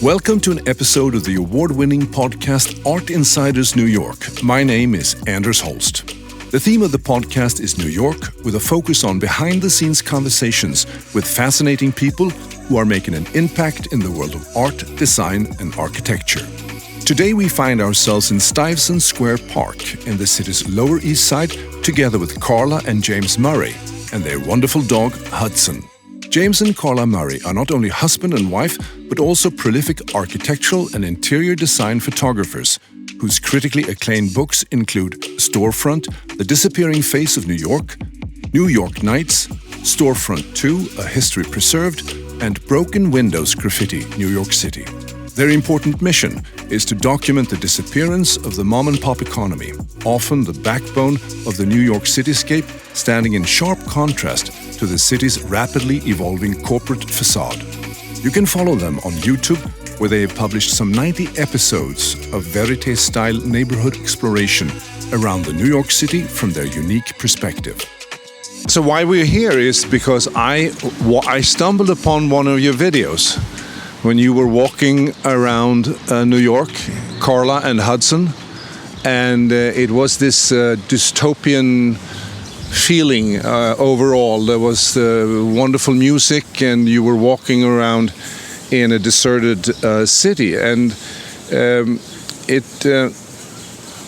Welcome to an episode of the award-winning podcast Art Insiders New York. My name is Anders Holst. The theme of the podcast is New York, with a focus on behind-the-scenes conversations with fascinating people who are making an impact in the world of art, design, and architecture. Today we find ourselves in Stuyvesant Square Park in the city's Lower East Side, together with Karla and James Murray and their wonderful dog, Hudson. James and Karla Murray are not only husband and wife, but also prolific architectural and interior design photographers, whose critically acclaimed books include Storefront, The Disappearing Face of New York Nights, Storefront 2, A History Preserved, and Broken Windows Graffiti, New York City. Their important mission is to document the disappearance of the mom-and-pop economy, often the backbone of the New York cityscape, standing in sharp contrast to the city's rapidly evolving corporate facade. You can follow them on YouTube, where they have published some 90 episodes of verité-style neighborhood exploration around the New York City from their unique perspective. So why we're here is because I stumbled upon one of your videos when you were walking around New York, Karla and Hudson, and it was this dystopian feeling overall. There was wonderful music, and you were walking around in a deserted city. And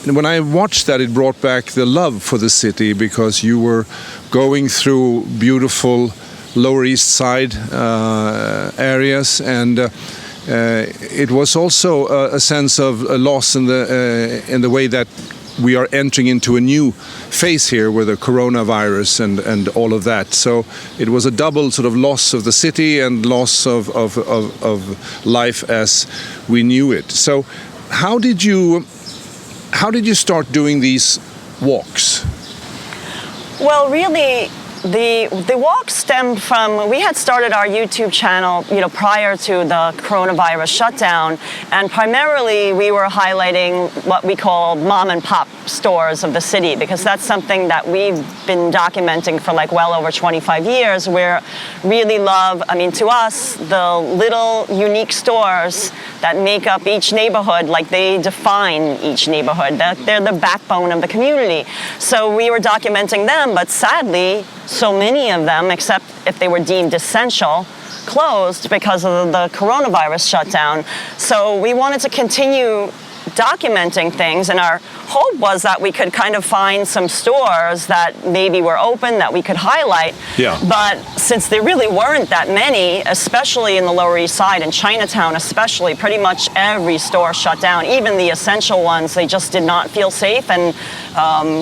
when I watched that, it brought back the love for the city, because you were going through beautiful Lower East Side areas, and it was also a sense of a loss in the way that we are entering into a new phase here with the coronavirus and all of that. So it was a double sort of loss of the city and loss of life as we knew it. So how did you start doing these walks? Well, really, the walk stemmed from, we had started our YouTube channel, prior to the coronavirus shutdown, and primarily we were highlighting what we call mom and pop stores of the city, because that's something that we've been documenting for well over 25 years. We're really love, to us, the little unique stores that make up each neighborhood, they define each neighborhood. They're the backbone of the community. So we were documenting them, but sadly, so many of them, except if they were deemed essential, closed because of the coronavirus shutdown. So we wanted to continue documenting things, and our hope was that we could kind of find some stores that maybe were open that we could highlight. Yeah. But since there really weren't that many, especially in the Lower East Side and Chinatown especially, pretty much every store shut down. Even the essential ones, they just did not feel safe, and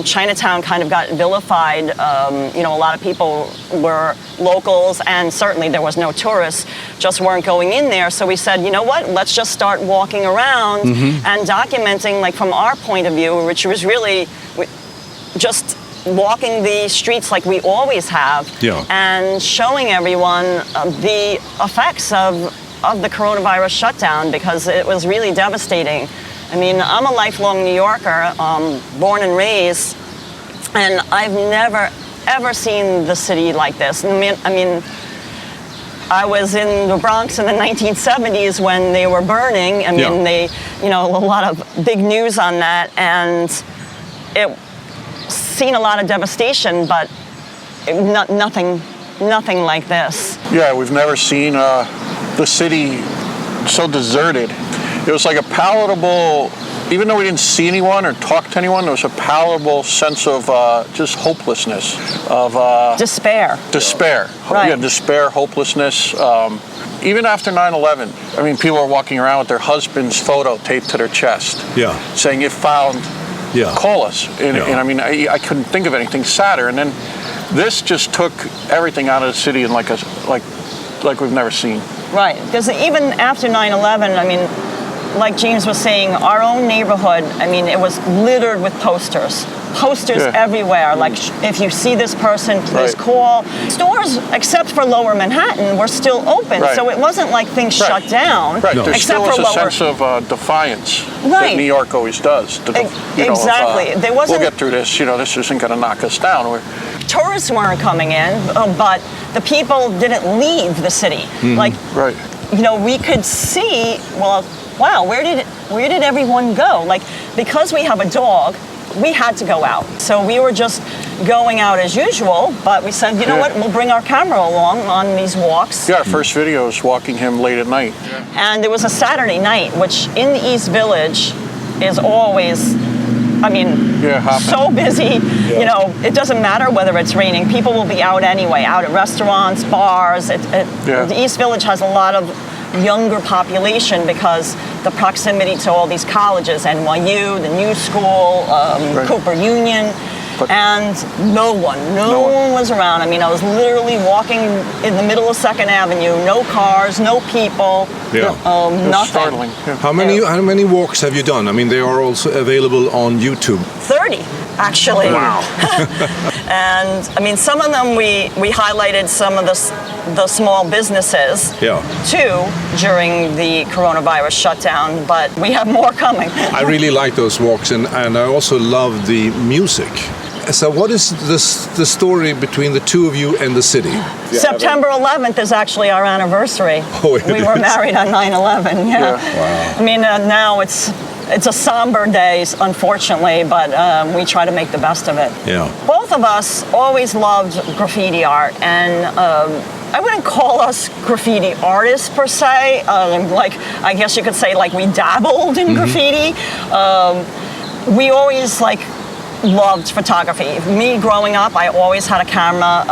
Chinatown kind of got vilified. A lot of people were locals, and certainly there was no tourists, just weren't going in there. So we said, you know what, let's just start walking around and documenting, from our point of view, which was really just walking the streets like we always have, and showing everyone the effects of the coronavirus shutdown, because it was really devastating. I'm a lifelong New Yorker, born and raised, and I've never ever seen the city like this. I was in the Bronx in the 1970s when they were burning. They, a lot of big news on that, and it seen a lot of devastation, but nothing like this. Yeah, we've never seen the city so deserted. It was like a palatable, even though we didn't see anyone or talk to anyone, there was a palatable sense of just hopelessness, of despair. Despair. Right. Yeah, despair, hopelessness. Even after 9/11, people were walking around with their husband's photo taped to their chest, saying, "If found, call us." And I couldn't think of anything sadder. And then this just took everything out of the city in like we've never seen. Right, because even after 9/11, like James was saying, our own neighborhood, it was littered with posters everywhere. If you see this person, please call. Stores, except for Lower Manhattan, were still open, so it wasn't like things shut down. Right, there still was a sense of defiance that New York always does. Exactly. There wasn't. We'll get through this. This isn't going to knock us down. Tourists weren't coming in, but the people didn't leave the city. Right. we could see, well, wow, where did everyone go? Like, because we have a dog, we had to go out. So we were just going out as usual, but we said, you know what, we'll bring our camera along on these walks. Yeah, our first video is walking him late at night. And it was a Saturday night, which in the East Village is always, so busy. It doesn't matter whether it's raining. People will be out anyway, out at restaurants, bars. The East Village has a lot of younger population because the proximity to all these colleges, NYU, the New School, Cooper Union, and no one was around. I was literally walking in the middle of 2nd Avenue, no cars, no people, nothing. Startling. Yeah. How many walks have you done? They are also available on YouTube. 30, actually. Wow. And some of them we highlighted some of the small businesses too during the coronavirus shutdown, but we have more coming. I really like those walks, and I also love the music. So what is the story between the two of you and the city? September 11th is actually our anniversary. Oh, we were married on 9/11. Yeah. Wow. Now it's a somber day, unfortunately, but we try to make the best of it. Yeah. Both of us always loved graffiti art, and I wouldn't call us graffiti artists per se. I guess you could say we dabbled in graffiti. We always loved photography. Me growing up, I always had a camera.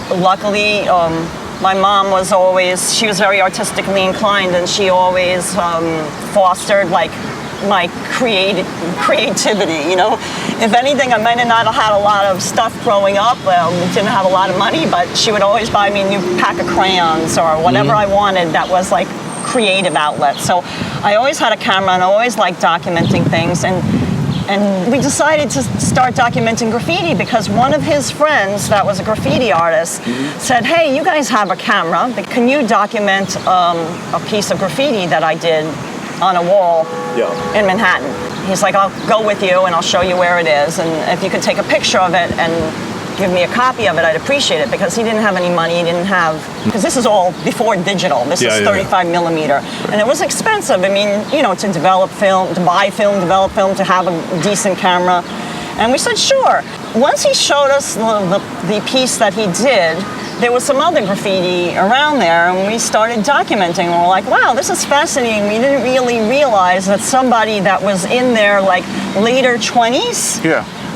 Luckily, my mom was she was very artistically inclined, and she always fostered my creativity. If anything, I might have not had a lot of stuff growing up. Didn't have a lot of money, but she would always buy me a new pack of crayons or whatever I wanted that was creative outlet. So I always had a camera, and I always liked documenting things. And we decided to start documenting graffiti because one of his friends that was a graffiti artist said, hey, you guys have a camera, but can you document a piece of graffiti that I did on a wall in Manhattan? He's like, I'll go with you and I'll show you where it is. And if you could take a picture of it and give me a copy of it, I'd appreciate it, because he didn't have any money. He didn't have, because this is all before digital. This is 35 millimeter. And it was expensive. To develop film, to buy film, develop film, to have a decent camera. And we said, sure. Once he showed us the piece that he did, there was some other graffiti around there, and we started documenting. And we're like, wow, this is fascinating. We didn't really realize that somebody that was in their later 20s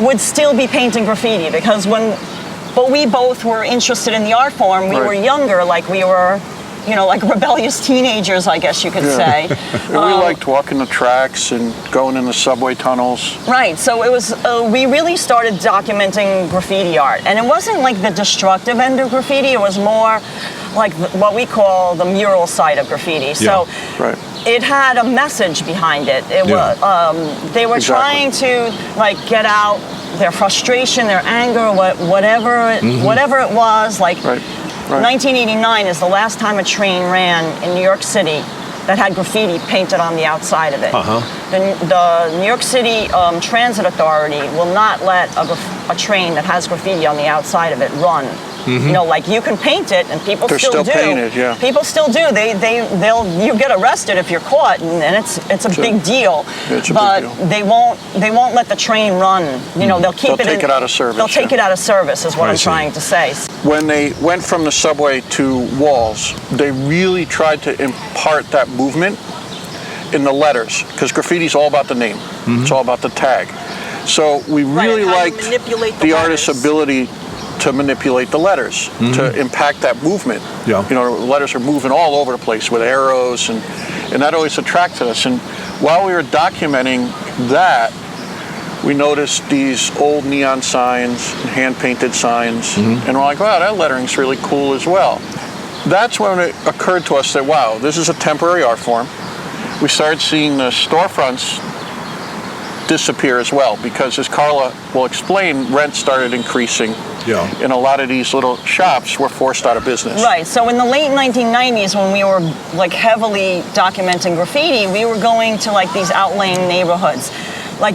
would still be painting graffiti, because but we both were interested in the art form. We were younger, we were, rebellious teenagers, I guess you could say. We liked walking the tracks and going in the subway tunnels. Right, so it was, we really started documenting graffiti art. And it wasn't the destructive end of graffiti, it was more what we call the mural side of graffiti. So it had a message behind it. They were trying to get out their frustration, their anger, whatever it was. 1989 is the last time a train ran in New York City that had graffiti painted on the outside of it. The New York City Transit Authority will not let a train that has graffiti on the outside of it run. You can paint it, and people still do. Painted, People still do. You get arrested if you're caught, and it's a big deal. But they won't let the train run. They'll take it out of service. They'll take it out of service, is what I'm trying to say. When they went from the subway to walls, they really tried to impart that movement in the letters, because graffiti's all about the name. It's all about the tag. So we really liked the artist's ability to manipulate the letters, to impact that movement. The letters are moving all over the place with arrows, and that always attracted us. And while we were documenting that, we noticed these old neon signs, hand-painted signs, and we're like, wow, that lettering's really cool as well. That's when it occurred to us that, wow, this is a temporary art form. We started seeing the storefronts disappear as well, because, as Karla will explain, rent started increasing. And a lot of these little shops were forced out of business. Right. So in the late 1990s, when we were heavily documenting graffiti, we were going to these outlying neighborhoods.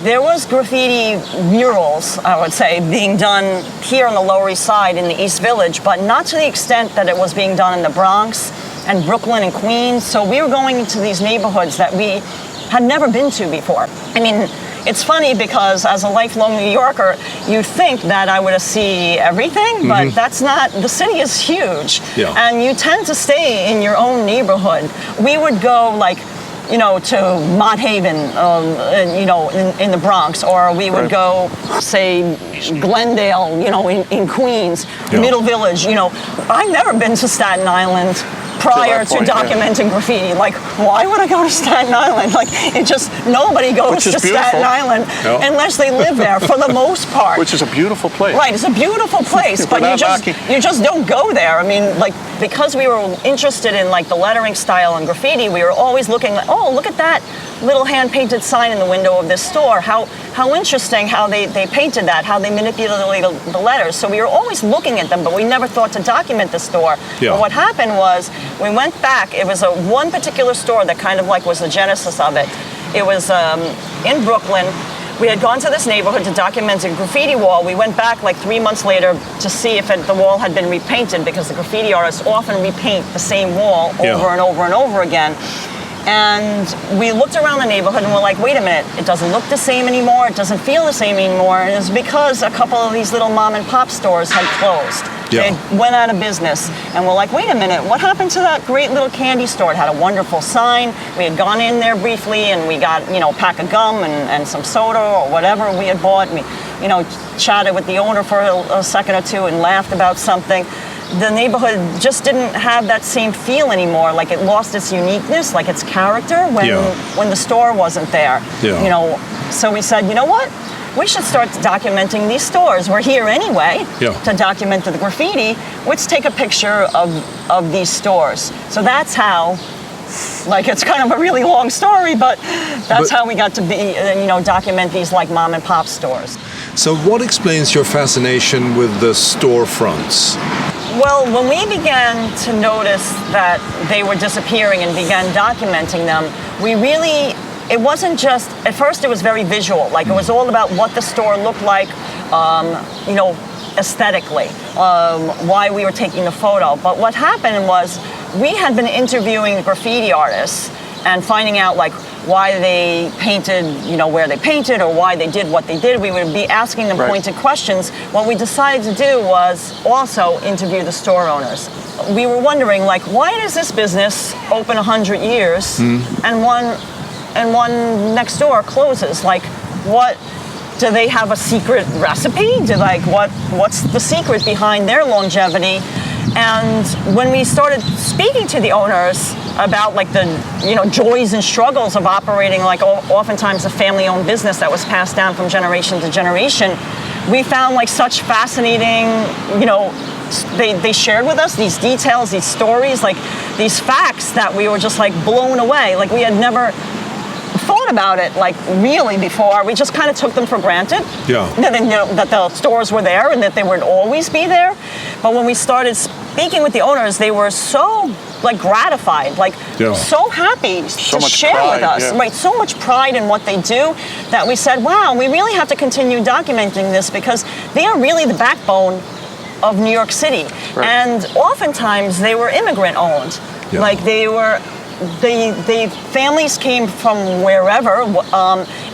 There was graffiti murals, I would say, being done here on the Lower East Side in the East Village, but not to the extent that it was being done in the Bronx and Brooklyn and Queens. So we were going into these neighborhoods that we had never been to before. I mean, it's funny because as a lifelong New Yorker, you think that I would see everything, but that's not, the city is huge. Yeah. And you tend to stay in your own neighborhood. We would go like, you know, to Mott Haven, you know, in the Bronx, or we would go, say, Glendale, you know, in Queens, Middle Village, you know. I've never been to Staten Island prior to documenting graffiti. Like, why would I go to Staten Island? Like, it just, nobody goes to Staten Island unless they live there, for the most part. Which is a beautiful place. Right, it's a beautiful place, but you just don't go there. I mean, like, because we were interested in, like, the lettering style and graffiti, we were always looking like, oh, look at that little hand-painted sign in the window of this store. How interesting how they painted that, how they manipulated the letters. So we were always looking at them, but we never thought to document the store. Yeah. But what happened was, we went back, it was one particular store that kind of like was the genesis of it. It was in Brooklyn. We had gone to this neighborhood to document a graffiti wall. We went back like 3 months later to see if the wall had been repainted, because the graffiti artists often repaint the same wall over and over and over again. And we looked around the neighborhood and we're like, wait a minute, it doesn't look the same anymore, it doesn't feel the same anymore. And it's because a couple of these little mom and pop stores had closed. They went out of business. And we're like, wait a minute, what happened to that great little candy store? It had a wonderful sign. We had gone in there briefly and we got, you know, a pack of gum and some soda or whatever we had bought. And we, you know, chatted with the owner for a second or two and laughed about something. The neighborhood just didn't have that same feel anymore. Like, it lost its uniqueness, like its character when the store wasn't there. You know, so we said, you know what? We should start documenting these stores. We're here anyway to document the graffiti. Let's take a picture of these stores. So that's how, like, it's kind of a really long story, but that's how we got to be, you know, document these like mom and pop stores. So what explains your fascination with the storefronts? Well, when we began to notice that they were disappearing and began documenting them, it wasn't just, at first it was very visual, like it was all about what the store looked like, you know, aesthetically, why we were taking the photo. But what happened was, we had been interviewing graffiti artists and finding out like why they painted, you know, where they painted, or why they did what they did. We would be asking them pointed questions. What we decided to do was also interview the store owners. We were wondering, like, why does this business open 100 years and one next door closes? Like, what, do they have a secret recipe? What's the secret behind their longevity? And when we started speaking to the owners about like the, you know, joys and struggles of operating like oftentimes a family-owned business that was passed down from generation to generation, we found like such fascinating, you know, they shared with us these details, these stories, like these facts that we were just like blown away. Like, we had never thought about it like really before. We just kind of took them for granted. That, you know, that the stores were there and that they would always be there. But when we started speaking with the owners, they were so like gratified, like so happy to share with us. Right, so much pride in what they do that we said, wow, we really have to continue documenting this, because they are really the backbone of New York City. And oftentimes they were immigrant owned. Like, they were, the families came from wherever,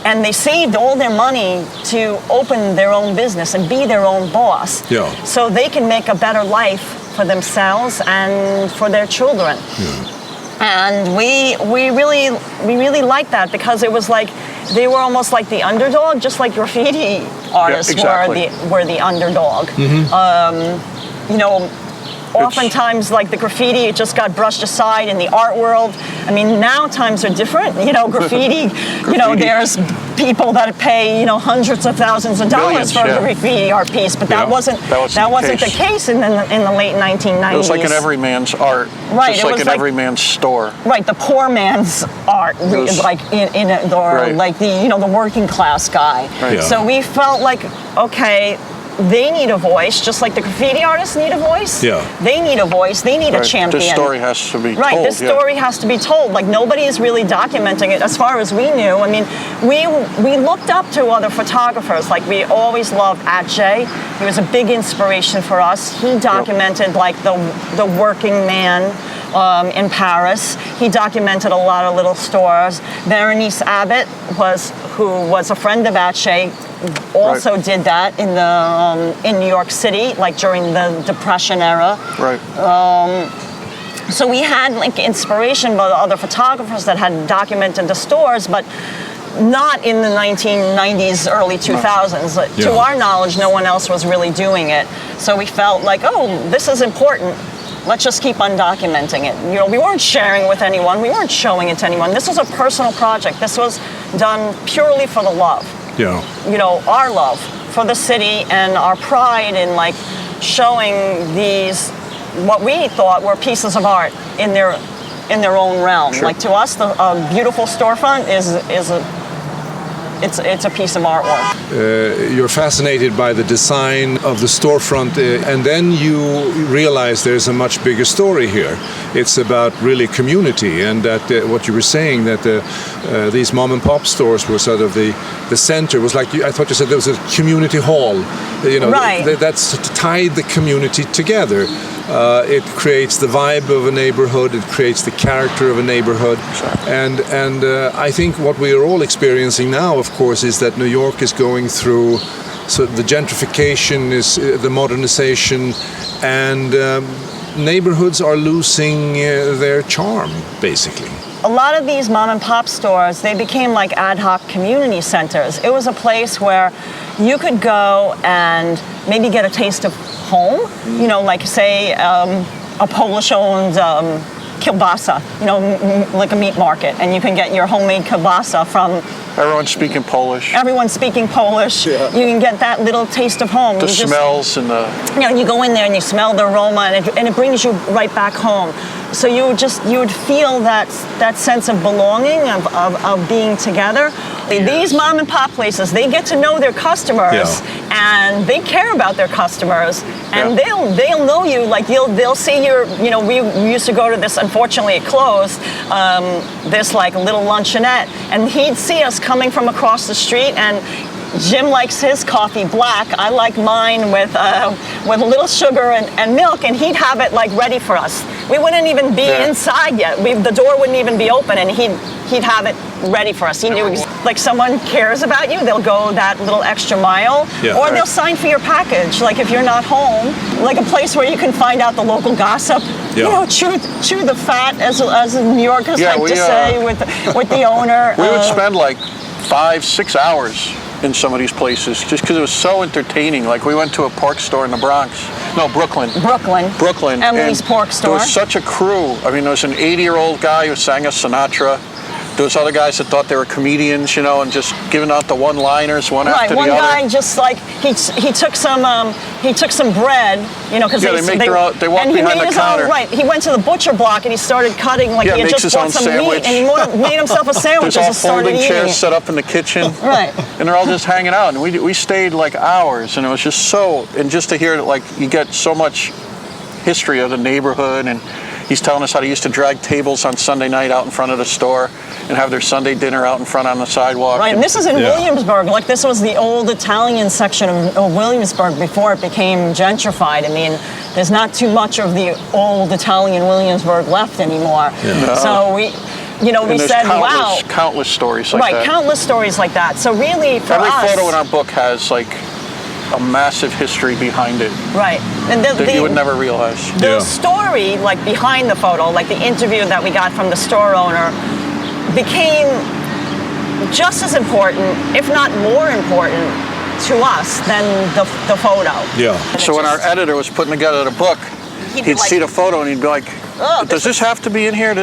and they saved all their money to open their own business and be their own boss, so they can make a better life for themselves and for their children. And we really liked that, because it was like they were almost like the underdog, just like graffiti artists were the underdog. You know, oftentimes, like the graffiti, it just got brushed aside in the art world. I mean, now times are different. You know, graffiti. You know, there's people that pay, you know, hundreds of thousands of dollars for a graffiti art piece, but that wasn't the case in the late 1990s. It was like an everyman's art, just like an everyman's store. Right, the poor man's art, like like the, you know, the working class guy. So we felt like, okay, they need a voice, just like the graffiti artists need a voice. They need a voice. They need a champion. This story has to be told. This story has to be told. Like, nobody is really documenting it as far as we knew. I mean, we looked up to other photographers. Like, we always loved J. He was a big inspiration for us. He documented like the working man in Paris. He documented a lot of little stores. Berenice Abbott, who was a friend of Ache, also did that in New York City, like during the Depression era. Right. So we had like inspiration by other photographers that had documented the stores, but not in the 1990s, early 2000s. Yeah. To our knowledge, no one else was really doing it. So we felt like, oh, this is important. Let's just keep on documenting it. You know, we weren't sharing with anyone. We weren't showing it to anyone. This was a personal project. This was done purely for the love. Yeah. You know, our love for the city and our pride in like showing these, what we thought were pieces of art in their own realm. Sure. Like to us, a beautiful storefront it's a piece of artwork. You're fascinated by the design of the storefront, and then you realize there's a much bigger story here. It's about really community, and that what you were saying, that these mom and pop stores were sort of the center. It was like, I thought you said there was a community hall. You know, right. That's tied the community together. It creates the vibe of a neighborhood. It creates the character of a neighborhood. Sure. And I think what we are all experiencing now, of course, is that New York is going through the gentrification, is the modernization, and neighborhoods are losing their charm, basically. A lot of these mom and pop stores, they became like ad hoc community centers. It was a place where you could go and maybe get a taste of home, you know, like say a Polish-owned kielbasa, you know, like a meat market, and you can get your homemade kielbasa from... Everyone's speaking Polish. Everyone's speaking Polish. Yeah. You can get that little taste of home. The smells and the... You know, you go in there and you smell the aroma, and it brings you right back home. So you would feel that sense of belonging, of being together. Yes. These mom and pop places, they get to know their customers, and they care about their customers, and they'll know you. Like they'll see your, you know, we used to go to this, unfortunately it closed, this like little luncheonette, and he'd see us coming from across the street, and Jim likes his coffee black. I like mine with a little sugar and milk, and he'd have it like ready for us. We wouldn't even be inside yet. The door wouldn't even be open, and he'd have it ready for us. He knew like someone cares about you, they'll go that little extra mile, or they'll sign for your package. Like if you're not home, like a place where you can find out the local gossip. You know, chew the fat, as New Yorkers like to say, with the owner. We would spend like 5-6 hours in some of these places just because it was so entertaining. Like we went to a pork store in the Bronx. No, Brooklyn. Emily's Pork Store. There was such a crew. I mean, there was an 80-year-old guy who sang us Sinatra. There was other guys that thought they were comedians, you know, and just giving out the one-liners one after the other. Right, one guy just like he took some bread, you know, because they walk behind the counter. Right, he went to the butcher block and he started cutting like he had just bought some meat, and he made himself a sandwich and just started eating. There's all folding chairs set up in the kitchen. Right, and they're all just hanging out, and we stayed like hours, and it was just so, and just to hear it, like you get so much history of the neighborhood, and he's telling us how they used to drag tables on Sunday night out in front of the store and have their Sunday dinner out in front on the sidewalk. Right, and this is in Williamsburg. Like this was the old Italian section of Williamsburg before it became gentrified. I mean, there's not too much of the old Italian Williamsburg left anymore. Yeah. No. So we said, wow. Countless stories like that. Right, countless stories like that. So really, for us... Every photo in our book has like a massive history behind it. Right. And that you would never realize. The story, like behind the photo, like the interview that we got from the store owner, became just as important, if not more important, to us than the photo. Yeah. So when our editor was putting together the book, he'd see the photo and he'd be like, does this have to be in here?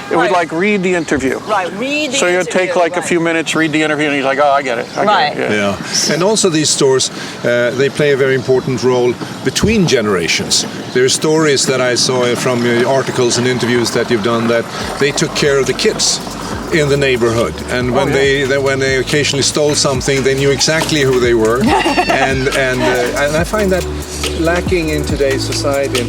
It would like read the interview. Right, read the So you'd take like a few minutes, read the interview, and he's like, oh, I get it. I get it. Yeah. And also these stores, they play a very important role between generations. There are stories that I saw from articles and interviews that you've done that they took care of the kids in the neighborhood, and when they occasionally stole something, they knew exactly who they were, and I find that lacking in today's society.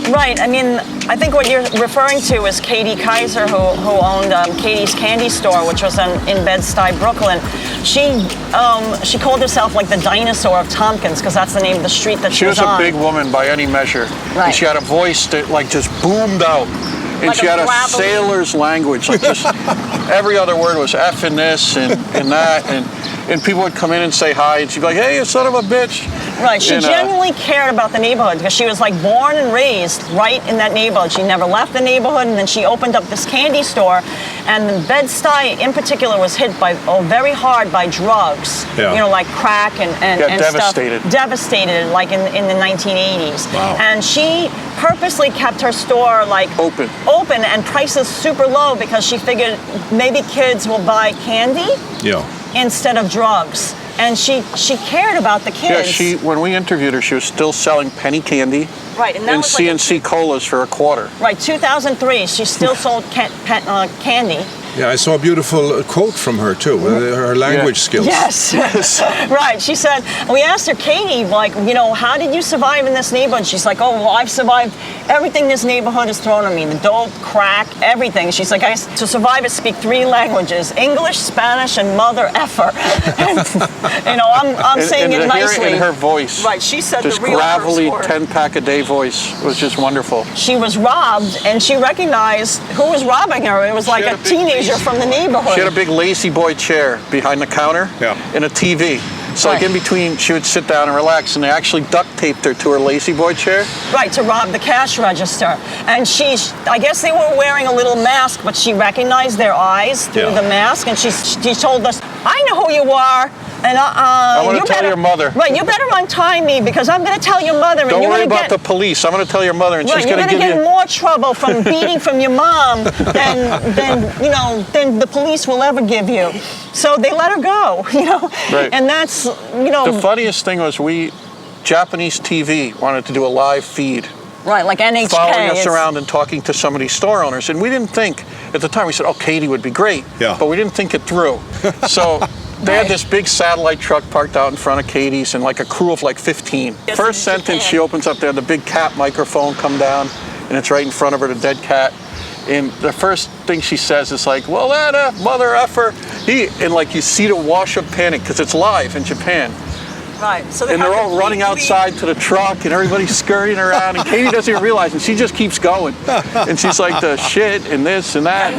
Right. I mean, I think what you're referring to is Katie Kaiser, who owned Katie's Candy Store, which was in Bed-Stuy, Brooklyn. She called herself like the dinosaur of Tompkins, because that's the name of the street that she was on. She was a big woman by any measure. Right. And she had a voice that like just boomed out. And Like she had a gravelly sailor's language. Like just every other word was F and this and that. And people would come in and say hi, and she'd be like, hey, you son of a bitch. Right, she genuinely cared about the neighborhood, because she was like born and raised right in that neighborhood. She never left the neighborhood, and then she opened up this candy store. And Bed-Stuy in particular was hit very hard by drugs, like crack and devastated. stuff. Devastated, like in the 1980s. Wow. And she purposely kept her store like open and prices super low, because she figured maybe kids will buy candy instead of drugs. And she cared about the kids. Yeah, when we interviewed her, she was still selling penny candy. Right, and that was CNC colas for a quarter. Right, 2003, she still sold candy. Yeah, I saw a beautiful quote from her too, her language skills. Yes, right. She said, we asked her, Katie, like, how did you survive in this neighborhood? She's like, oh, well, I've survived everything this neighborhood has thrown at me, the dope, crack, everything. She's like, to survive I speak 3 languages, English, Spanish, and mother effer. And, I'm saying it nicely. In her voice. Right, she said just the real gravelly first word. 10-pack-a-day voice was just wonderful. She was robbed, and she recognized who was robbing her. It was like a teenager from the neighborhood. She had a big lazy boy chair behind the counter and a TV. So like in between, she would sit down and relax, and they actually duct taped her to her lazy boy chair. Right, to rob the cash register. And I guess they were wearing a little mask, but she recognized their eyes through the mask, and she told us, I know who you are. And I want to tell your mother. Right, you better untie me, because I'm going to tell your mother. Don't worry about the police. I'm going to tell your mother, and she's going to give you... You're going to get more trouble from beating from your mom than the police will ever give you. So they let her go, Right. And that's, The funniest thing was Japanese TV wanted to do a live feed. Right, like NHK. Following us around and talking to some of these store owners. And we didn't think, at the time, we said, oh, Katie would be great. Yeah. But we didn't think it through. So... They had this big satellite truck parked out in front of Katie's, and like a crew of like 15. Yes, First sentence she opens up there, the big cat microphone come down, and it's right in front of her, the dead cat. And the first thing she says is like, well, that mother effer. And like you see the wash of panic, because it's live in Japan. Right. So and they're all running outside to the truck, and everybody's scurrying around, and Katie doesn't even realize, and she just keeps going. And she's like, the shit, and this, and that.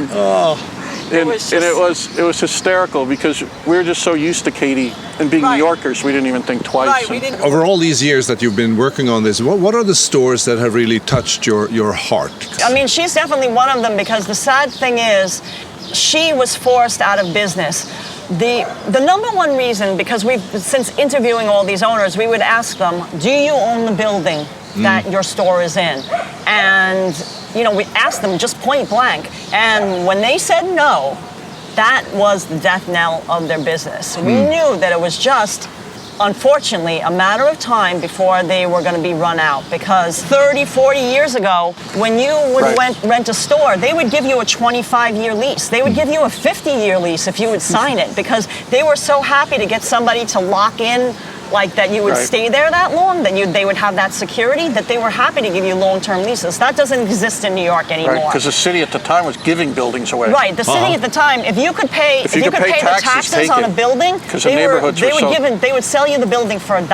And, it was hysterical, because we were just so used to Katie and being New Yorkers, we didn't even think twice. Right, we didn't. Over all these years that you've been working on this, what are the stores that have really touched your heart? I mean, she's definitely one of them, because the sad thing is, she was forced out of business. The number one reason, because since interviewing all these owners, we would ask them, do you own the building that your store is in? And we asked them just point blank. And when they said no, that was the death knell of their business. We knew that it was just, unfortunately, a matter of time before they were going to be run out. Because 30, 40 years ago, when you would rent a store, they would give you a 25-year lease. They would give you a 50-year lease if you would sign it, because they were so happy to get somebody to lock in, like that you would stay there that long, that they would have that security, that they were happy to give you long-term leases. That doesn't exist in New York anymore. Right, because the city at the time was giving buildings away. Right, the city at the time, if you could pay the taxes on a building, they would sell you the building for $1.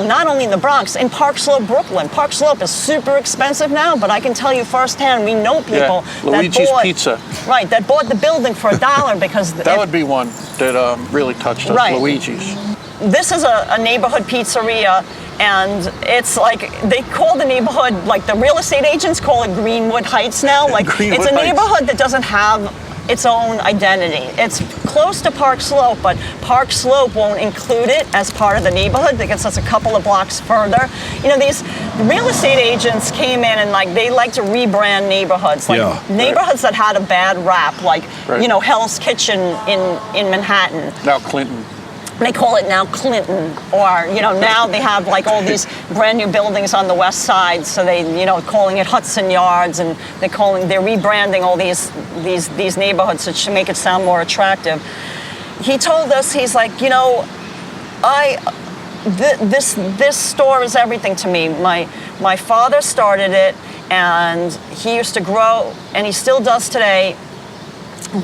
Not only in the Bronx, in Park Slope, Brooklyn. Park Slope is super expensive now, but I can tell you firsthand, we know people Luigi's Pizza. Right, that bought the building for $1 because... That would be one that really touched us, Luigi's. This is a neighborhood pizzeria, and it's like, they call the neighborhood, like the real estate agents call it Greenwood Heights now. Like, it's a neighborhood that doesn't have its own identity. It's close to Park Slope, but Park Slope won't include it as part of the neighborhood because that's a couple of blocks further. These real estate agents came in and they like to rebrand neighborhoods, neighborhoods that had a bad rap, like Hell's Kitchen in Manhattan. Now Clinton. They call it now Clinton, or now they have all these brand new buildings on the west side, so they calling it Hudson Yards, and they're rebranding all these neighborhoods to make it sound more attractive. He told us, he's like, this store is everything to me. My father started it, and he used to grow, and he still does today,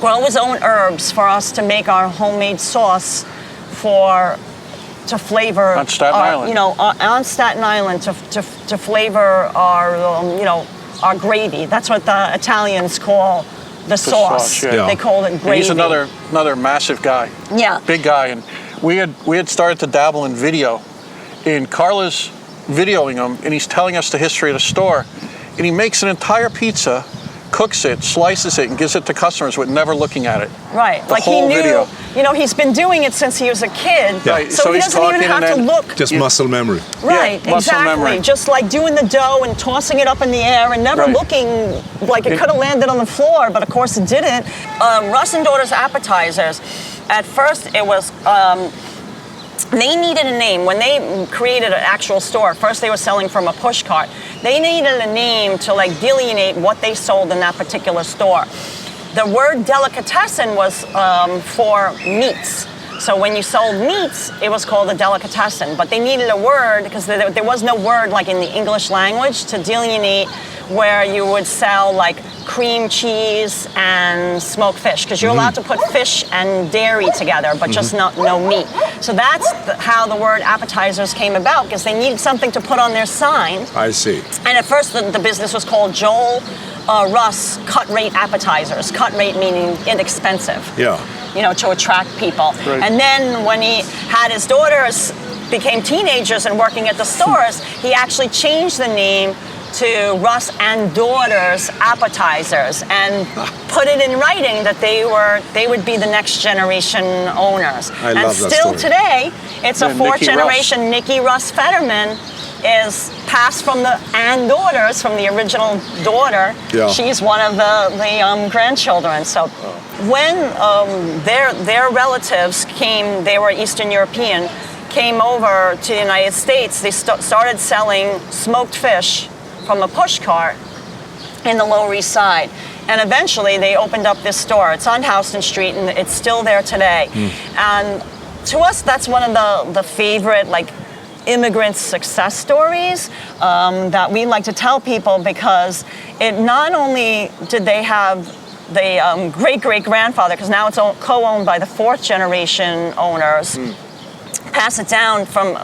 grow his own herbs for us to make our homemade sauce to flavor on Staten Island. On Staten Island to flavor our our gravy. That's what the Italians call the sauce. Yeah. They call it gravy. And he's another massive guy. Yeah. Big guy, and we had started to dabble in video. And Karla's videoing him, and he's telling us the history of the store. And he makes an entire pizza, cooks it, slices it, and gives it to customers with never looking at it. Right. The whole he knew, video. He's been doing it since he was a kid. Yeah. Right. So he doesn't even have to look. Just muscle memory. Right, muscle exactly. memory. Just like doing the dough and tossing it up in the air and never looking like it could have landed on the floor, but of course it didn't. Russ and Daughters appetizers, at first it was, they needed a name. When they created an actual store, first they were selling from a push cart. They needed a name to delineate what they sold in that particular store. The word delicatessen was for meats. So when you sold meats, it was called a delicatessen. But they needed a word because there was no word in the English language to delineate where you would sell cream cheese and smoked fish, because you're allowed to put fish and dairy together, but just no meat. So that's how the word appetizers came about, because they needed something to put on their sign. I see. And at first the business was called Joel Russ Cut Rate Appetizers. Cut rate meaning inexpensive. Yeah. To attract people. Right. And then when he had his daughters became teenagers and working at the stores, he actually changed the name to Russ and Daughters Appetizers and put it in writing that they would be the next generation owners. I love that still story. today, it's a fourth Nikki generation. Nikki Russ Fetterman is passed from the Ann daughters, from the original daughter. Yeah. She's one of the grandchildren. So when their relatives came, they were Eastern European, came over to the United States, they started selling smoked fish from a push cart in the Lower East Side. And eventually they opened up this store. It's on Houston Street, and it's still there today. And to us, that's one of the favorite immigrant success stories that we like to tell people, because it not only did they have the great-great-grandfather, because now it's co-owned by the fourth generation owners, pass it down from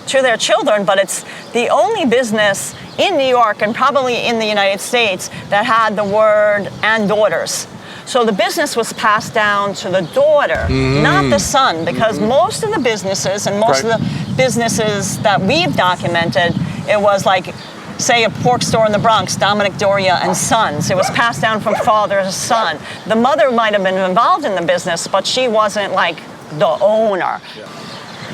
to their children, but it's the only business in New York and probably in the United States that had the word "and daughters." So the business was passed down to the daughter, not the son, because most of the businesses and most of the businesses that we've documented, it was say a pork store in the Bronx, Dominic Doria and Sons. It was passed down from father to son. The mother might have been involved in the business, but she wasn't the owner. Yeah.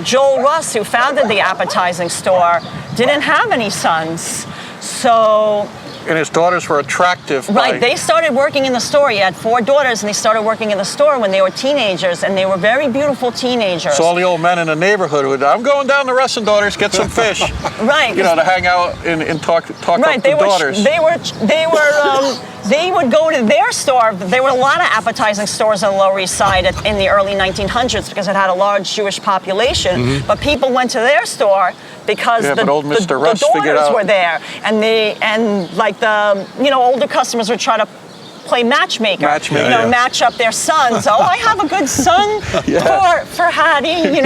Joel Russ, who founded the appetizing store, didn't have any sons, so... And his daughters were attractive. Right, they started working in the store. He had 4 daughters, and they started working in the store when they were teenagers, and they were very beautiful teenagers. So all the old men in the neighborhood would, I'm going down to Russ and Daughters, get some fish. Right. To hang out and talk right, up the daughters. They would go to their store. There were a lot of appetizing stores on the Lower East Side in the early 1900s because it had a large Jewish population. But people went to their store because the daughters were there, and the older customers would try to play matchmaker. Match up their sons. Oh, I have a good son for Hattie,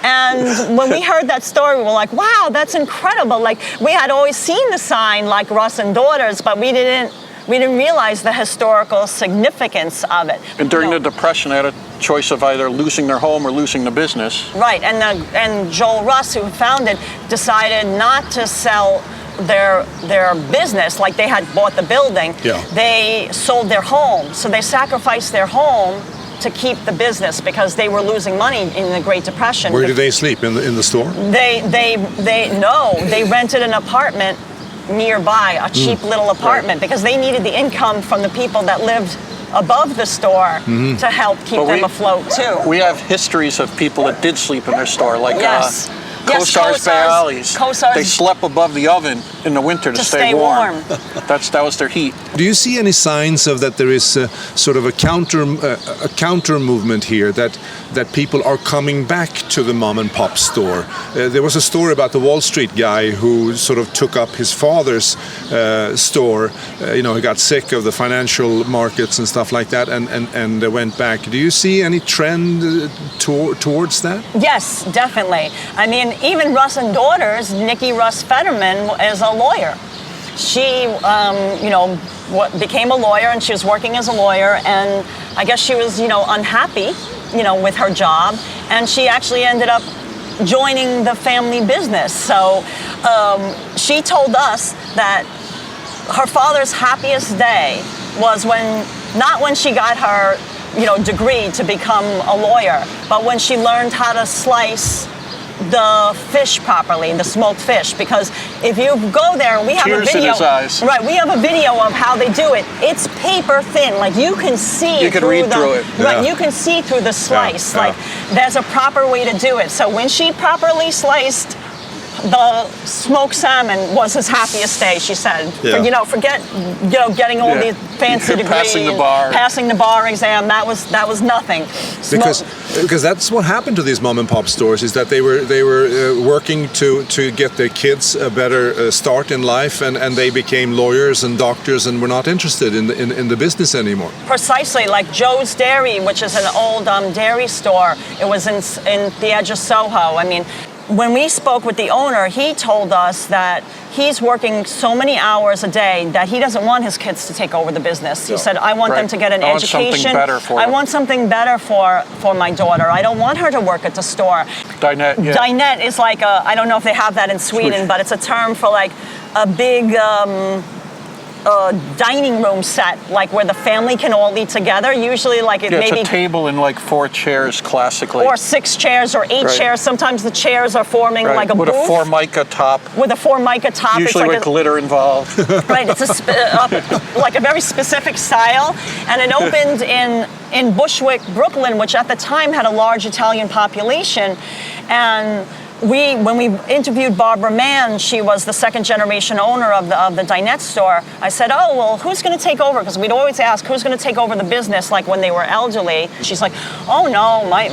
And when we heard that story, we were like, wow, that's incredible. We had always seen the sign Russ and Daughters, but we didn't realize the historical significance of it. And during the Depression, they had a choice of either losing their home or losing the business. Right, and Joel Russ, who founded, decided not to sell their business, they had bought the building. Yeah. They sold their home, so they sacrificed their home to keep the business because they were losing money in the Great Depression. Where did they sleep? In the store? They rented an apartment nearby, a cheap little apartment, because they needed the income from the people that lived above the store to help keep them afloat too. We have histories of people that did sleep in their store, Kosar's Bayali's. They slept above the oven in the winter to stay warm. That was their heat. Do you see any signs of that there is sort of a counter movement here, that that people are coming back to the mom and pop store. There was a story about the Wall Street guy who sort of took up his father's store. He got sick of the financial markets and stuff like that, and went back. Do you see any trend towards that? Yes, definitely. I mean, even Russ and Daughters, Nikki Russ Fetterman is a lawyer. She, became a lawyer, and she was working as a lawyer, and I guess she was, unhappy, with her job, and she actually ended up joining the family business. So she told us that her father's happiest day was not when she got her, degree to become a lawyer, but when she learned how to slice the fish properly, the smoked fish, because if you go there, we have Tears a video. In his eyes. Right, we have a video of how they do it. It's paper thin, like you can see. You can read through it. Right, you can see through the slice. Yeah. Like there's a proper way to do it. So when she properly sliced the smoked salmon was his happiest day, she said. Yeah. Forget getting all these fancy degrees, passing the bar exam. That was nothing. Because that's what happened to these mom and pop stores, is that they were working to get their kids a better start in life, and they became lawyers and doctors and were not interested in the business anymore. Precisely, like Joe's Dairy, which is an old dairy store. It was in the edge of Soho. I mean, when we spoke with the owner, he told us that he's working so many hours a day that he doesn't want his kids to take over the business. He said, I want them to get an education. I want something better for my daughter. I don't want her to work at the store. Dinette, yeah. Dinette is like I don't know if they have that in Sweden, but it's a term for like a big dining room set, like where the family can all eat together. Usually, like it's a table and like 4 chairs, classically, or 6 chairs or 8 chairs. Sometimes the chairs are forming like a with booth. a Formica top. With a Formica top, usually it's like with glitter involved. Right, it's like a very specific style, and it opened in Bushwick, Brooklyn, which at the time had a large Italian population, and. When we interviewed Barbara Mann, she was the 2nd generation owner of the Dinette store. I said, oh, well, who's going to take over? Because we'd always ask, who's going to take over the business, like when they were elderly? She's like, oh, no, my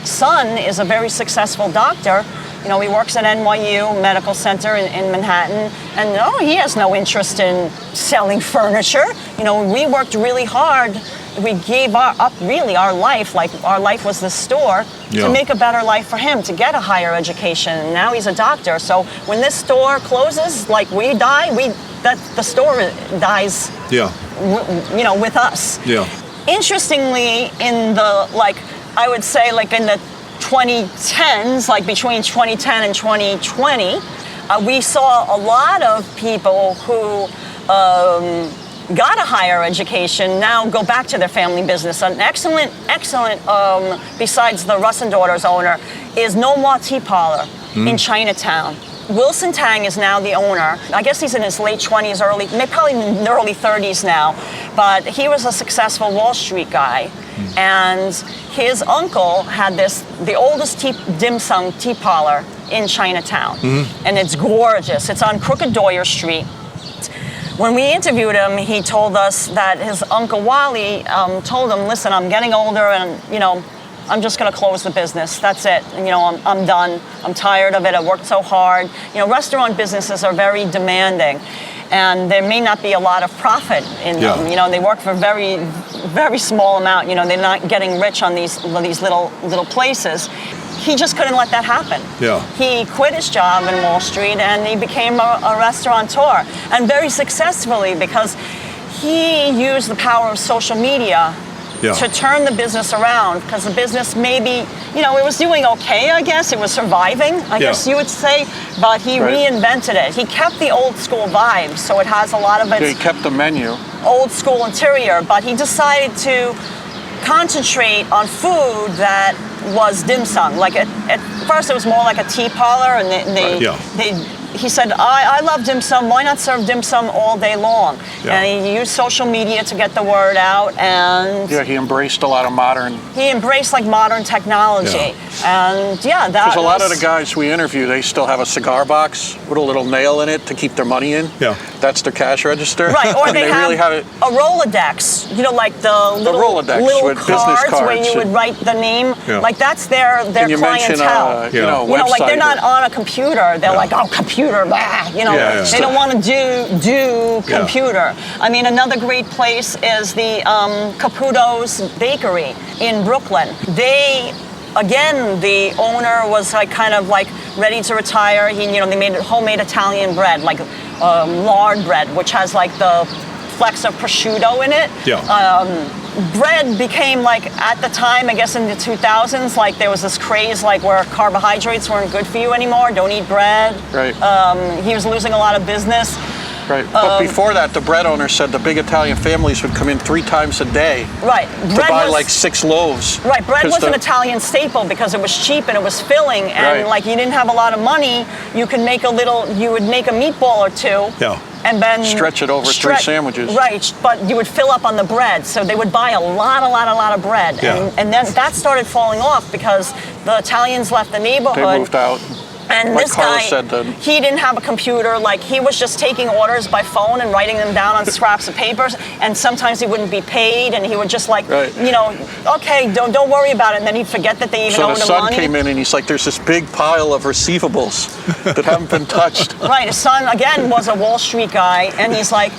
son is a very successful doctor. He works at NYU Medical Center in Manhattan, and no, he has no interest in selling furniture. We worked really hard. We gave up really our life, like our life was the store, to make a better life for him, to get a higher education. And now he's a doctor. So when this store closes, like we die, the store dies. With us. Yeah. Interestingly, in the I would say in the 2010s, like between 2010 and 2020, we saw a lot of people who got a higher education now go back to their family business. An excellent, besides the Russ and Daughters owner, is No More Tea Parlor in Chinatown. Wilson Tang is now the owner. I guess he's in his late 20s, probably in the early 30s now, but he was a successful Wall Street guy. And his uncle had the oldest dim sum tea parlor in Chinatown. And it's gorgeous. It's on Crooked Doyer Street. When we interviewed him, he told us that his Uncle Wally told him, listen, I'm getting older and, I'm just going to close the business. That's it. And, I'm done. I'm tired of it. I worked so hard. Restaurant businesses are very demanding, and there may not be a lot of profit in them. They work for very, very small amount. They're not getting rich on these little places. He just couldn't let that happen. He quit his job in Wall Street and he became a restaurateur, and very successfully, because he used the power of social media to turn the business around, because the business maybe, it was doing okay, I guess. It was surviving, I guess you would say, but he reinvented it. He kept the old school vibe, so it has a lot of its... He kept the menu. Old school interior, but he decided to concentrate on food that was dim sum. Like at first it was more like a tea parlor, and he said, I love dim sum, why not serve dim sum all day long? And he used social media to get the word out, and he embraced a lot of modern... He embraced modern technology. And because a lot of the guys we interview, they still have a cigar box with a little nail in it to keep their money in. That's their cash register? Right, or they have really have it. a Rolodex, you know, like the little Rolodex with business cards where you would write the name. Yeah. Like that's their you clientele. mention, you know, like they're not website on a computer. They're like, oh, computer, blah. You know, they don't want to do computer. I mean, another great place is the Caputo's Bakery in Brooklyn. Again, the owner was like kind of like ready to retire. They made homemade Italian bread, like lard bread, which has like the flecks of prosciutto in it. Bread became like, at the time, I guess in the 2000s, like there was this craze like where carbohydrates weren't good for you anymore. Don't eat bread. Right. He was losing a lot of business. Right. But before that, the bread owner said the big Italian families would come in 3 times a day. Right. To buy like 6 loaves. Right. Bread was an Italian staple because it was cheap and it was filling, and like you didn't have a lot of money, you would make a meatball or two. Yeah. And then stretch it over 3 sandwiches. Right, but you would fill up on the bread. So they would buy a lot of bread. Yeah. And then that started falling off because the Italians left the neighborhood. They moved out. And like this Karla guy, said then. He didn't have a computer. Like he was just taking orders by phone and writing them down on scraps of papers. And sometimes he wouldn't be paid, and he would just like, okay, don't worry about it. And then he'd forget that they even owed him money. So the son came in and he's like, there's this big pile of receivables that haven't been touched. Right. His son again was a Wall Street guy, and he's like,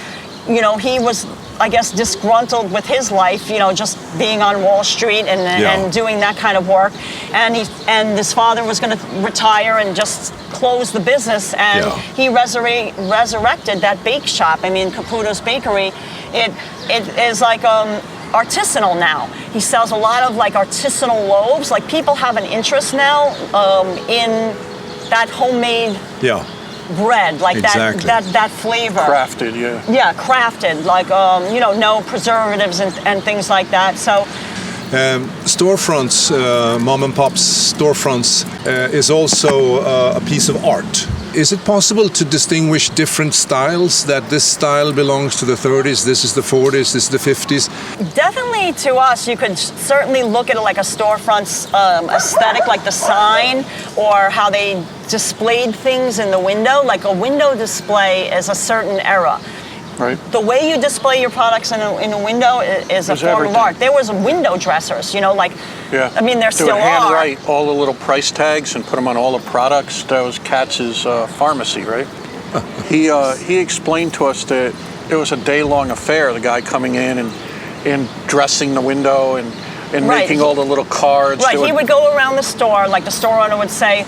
he was, I guess, disgruntled with his life, just being on Wall Street and doing that kind of work. And his father was going to retire and just close the business, and he resurrected that bake shop. I mean, Caputo's Bakery, it is like artisanal now. He sells a lot of like artisanal loaves. Like people have an interest now in that homemade bread, like that flavor. Crafted, crafted, like no preservatives and things like that. So storefronts, mom and pop's storefronts, is also a piece of art. Is it possible to distinguish different styles, that this style belongs to the 30s, this is the 40s, this is the 50s? Definitely to us, you could certainly look at it like a storefront's aesthetic, like the sign or how they displayed things in the window. Like a window display is a certain era. Right. The way you display your products in a window is a form of art. There was window dressers, I mean, there still are. They would handwrite all the little price tags and put them on all the products. That was Katz's pharmacy, right? He explained to us that it was a day-long affair, the guy coming in and dressing the window and making all the little cards. Right, he would go around the store, like the store owner would say,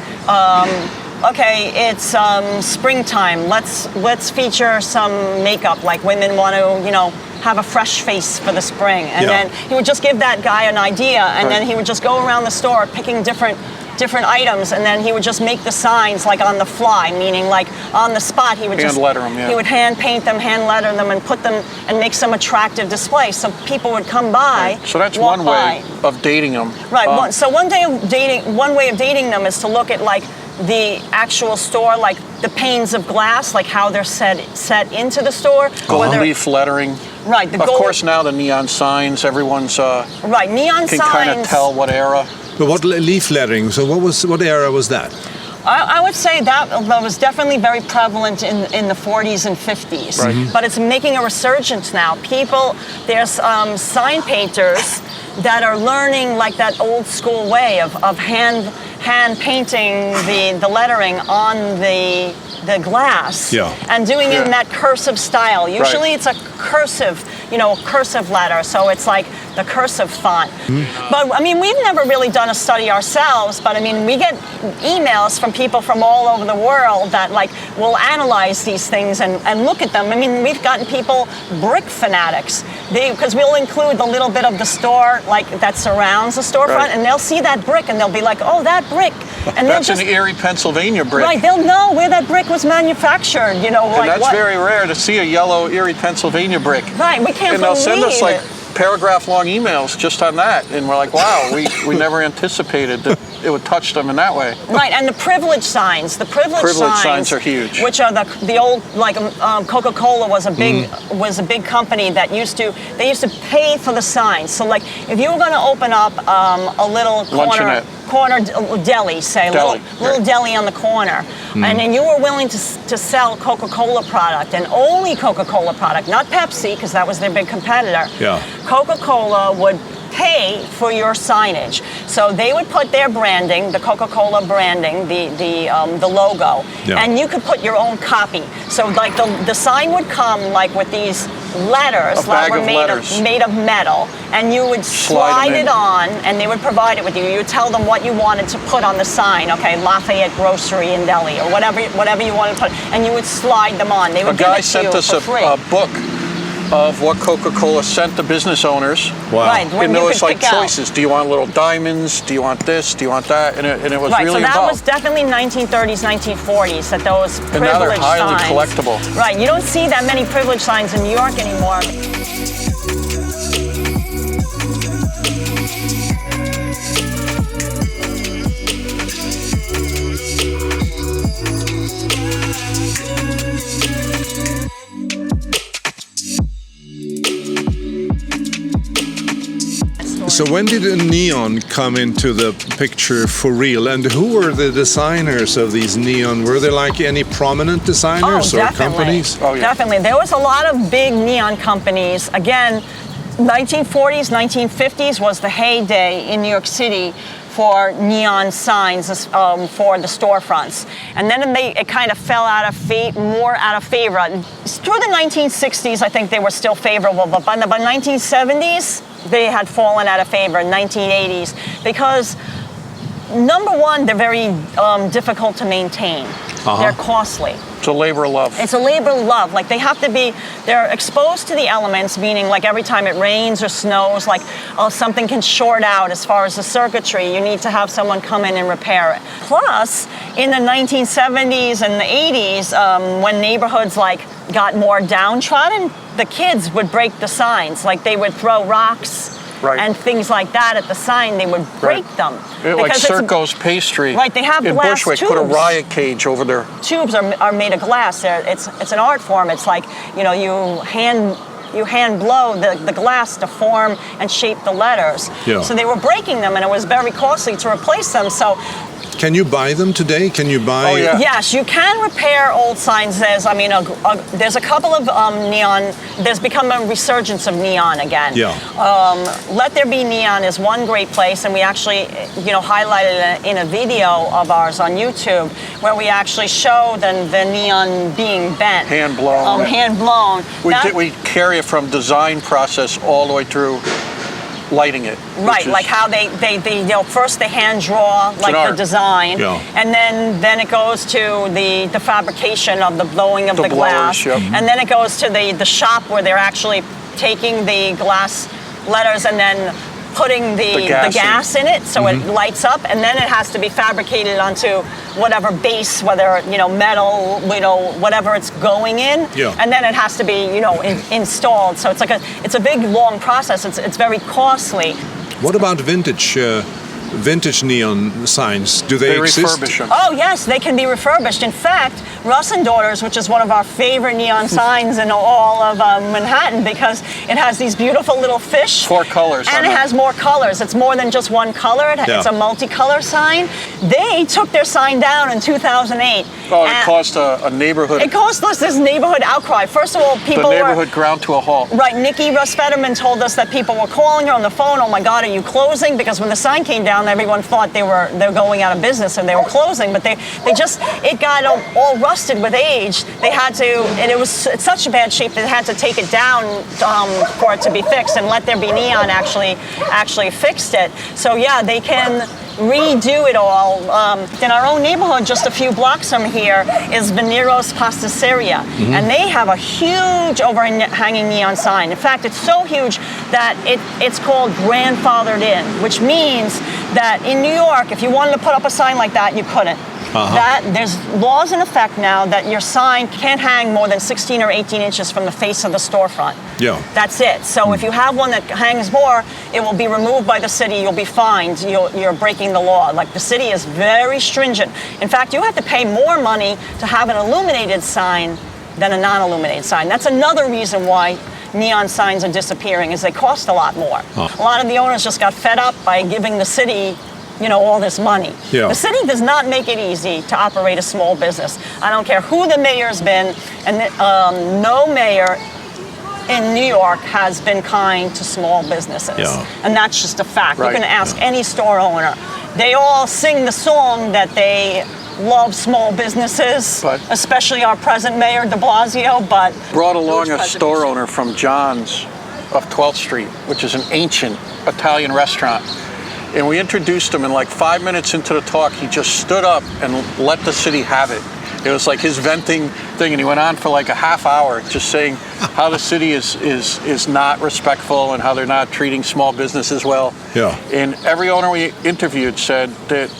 okay, it's springtime. Let's feature some makeup. Like women want to, have a fresh face for the spring. And then he would just give that guy an idea, and then he would just go around the store picking different items, and then he would just make the signs like on the fly, meaning like on the spot. He would hand letter them. Yeah. He would hand paint them, hand letter them, and put them and make some attractive display. So people would come by. Right. So that's one way of dating them. Right. So one way of dating them is to look at like the actual store, like the panes of glass, like how they're set into the store. Gold leaf lettering. Right. Of course, now the neon signs, everyone's neon can signs kind of tell what era. But what leaf lettering? So what era was that? I would say that was definitely very prevalent in the 40s and 50s. Right. But it's making a resurgence now. There's sign painters that are learning like that old school way of hand painting the lettering on the glass and doing it in that cursive style. Usually it's a cursive letter, so it's like the cursive font. But I mean, we've never really done a study ourselves, but I mean, we get emails from people from all over the world that like will analyze these things and look at them. I mean, we've gotten people brick fanatics, because we'll include the little bit of the store like that surrounds the storefront, and they'll see that brick and they'll be like, oh, that brick. And that's an Erie, Pennsylvania brick. Right, they'll know where that brick was manufactured, And that's very rare to see a yellow Erie, Pennsylvania brick. Right, we can't believe it. And they'll send us paragraph-long emails just on that, and we're like, wow, we never anticipated that it would touch them in that way. Right, and the privilege signs. The privilege signs are huge. Which are the old, like Coca-Cola was a big company that used to pay for the signs. So like if you were going to open up a little corner deli, say, little deli on the corner, and then you were willing to sell Coca-Cola product and only Coca-Cola product, not Pepsi, because that was their big competitor. Yeah. Coca-Cola would pay for your signage. So they would put their branding, the Coca-Cola branding, the logo, and you could put your own copy. So like the sign would come like with these letters that were made of metal, and you would slide it on, and they would provide it with you. You would tell them what you wanted to put on the sign, okay, Lafayette Grocery and Deli, or whatever you wanted to put, and you would slide them on. They would give it to you for free. A book of what Coca-Cola sent to business owners. Wow. Right, and there was like choices. Do you want little diamonds? Do you want this? Do you want that? And it was really so that involved. was definitely 1930s, 1940s that those privilege signs. And now they're highly collectible. Right, you don't see that many privilege signs in New York anymore. So when did neon come into the picture for real? And who were the designers of these neon? Were there like any prominent designers or companies? Oh, yeah. Definitely. There was a lot of big neon companies. Again, 1940s, 1950s was the heyday in New York City for neon signs for the storefronts. And then it kind of fell out of favor. Through the 1960s, I think they were still favorable, but by the 1970s, they had fallen out of favor in 1980s because, number one, they're very difficult to maintain. They're costly. It's a labor of love. It's a labor of love. Like they're exposed to the elements, meaning like every time it rains or snows, like something can short out as far as the circuitry. You need to have someone come in and repair it. Plus, in the 1970s and the 80s, when neighborhoods like got more downtrodden, the kids would break the signs. Like they would throw rocks and things like that at the sign. They would break them. Like Circo's pastry. Right, they have in glass Bushwick, tubes. put a riot cage over there. Tubes are made of glass. It's an art form. It's like, you hand blow the glass to form and shape the letters. Yeah. So they were breaking them, and it was very costly to replace them. So Can you buy them today? Can you buy? Oh, yeah. Yes, you can repair old signs. There's a couple of neon. There's become a resurgence of neon again. Yeah. Let There Be Neon is one great place, and we actually, highlighted it in a video of ours on YouTube where we actually show the neon being bent. Hand blown. Hand blown. We carry it from design process all the way through lighting it. Right, like how they first they hand draw like the design, and then it goes to the fabrication of the blowing of the glass, blowers, and then it goes to the shop where they're actually taking the glass letters and then putting the gas in it so it lights up, and then it has to be fabricated onto whatever base, whether metal, whatever it's going in, and then it has to be installed. So it's a big long process. It's very costly. What about vintage neon signs? Do they exist? Refurbish them. Oh yes, they can be refurbished. In fact, Russ and Daughters, which is one of our favorite neon signs in all of Manhattan, because it has these beautiful little fish. 4 colors. And it has more colors. It's more than just one color. It's a multicolor sign. They took their sign down in 2008. Oh, it caused a neighborhood. It caused us this neighborhood outcry. First of all, people The neighborhood ground to a halt. Right, Nikki Russ Fetterman told us that people were calling her on the phone. Oh my God, are you closing? Because when the sign came down, everyone thought they were going out of business and they were closing. But it got all rusted with age. They had to, and it was in such a bad shape that they had to take it down for it to be fixed. And Let There Be Neon actually fixed it. So yeah, they can redo it all. In our own neighborhood, just a few blocks from here, is Venero's Pasticceria. And they have a huge overhanging neon sign. In fact, it's so huge that it's called grandfathered in, which means that in New York, if you wanted to put up a sign like that, you couldn't. that there's laws in effect now that your sign can't hang more than 16 or 18 inches from the face of the storefront. Yeah. That's it. So if you have one that hangs more, it will be removed by the city. You'll be fined. You're breaking the law. Like, the city is very stringent. In fact, you have to pay more money to have an illuminated sign than a non-illuminated sign. That's another reason why neon signs are disappearing, is they cost a lot more. A lot of the owners just got fed up by giving the city, all this money. Yeah. The city does not make it easy to operate a small business. I don't care who the mayor's been, and no mayor in New York has been kind to small businesses. Yeah. And that's just a fact. Right. You can ask any store owner. They all sing the song that they love small businesses, But- especially our present mayor, de Blasio, but... Brought along a President. store owner from John's of 12th Street, which is an ancient Italian restaurant. And we introduced him, and like 5 minutes into the talk, he just stood up and let the city have it. It was like his venting thing, and he went on for like a half hour just saying how the city is not respectful and how they're not treating small businesses well. Yeah. And every owner we interviewed said that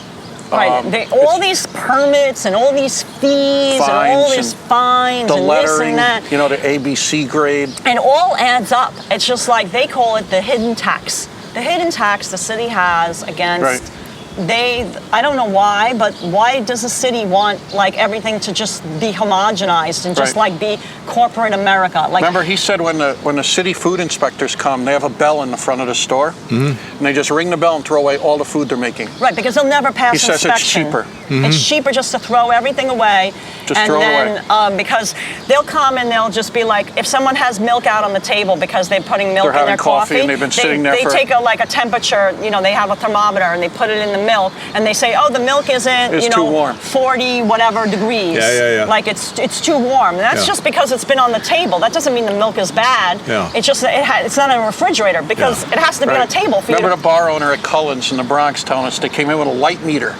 Right, all these permits and all these fees and all these fines the and lettering, this and that. the ABC grade. And all adds up. It's just like they call it the hidden tax. The hidden tax the city has against, I don't know why, but why does the city want like everything to just be homogenized and just like be corporate America? Like, remember, he said when the city food inspectors come, they have a bell in the front of the store, and they just ring the bell and throw away all the food they're making. right, because they'll never pass He says inspection. it's cheaper. It's cheaper just to throw everything away. Just and throw it then, because they'll come and they'll just be like, if someone has milk out on the table because they're putting milk They're in their having coffee and they've been sitting there they for- take a temperature, they have a thermometer and they put it in the milk and they say, oh, the milk isn't, It's too warm. 40 whatever degrees. Yeah. Like it's too warm. And that's just because it's been on the table. That doesn't mean the milk is bad. Yeah. It's just it's not in a refrigerator because it has to be on a table for Remember you. the bar owner at Cullen's in the Bronx telling us they came in with a light meter,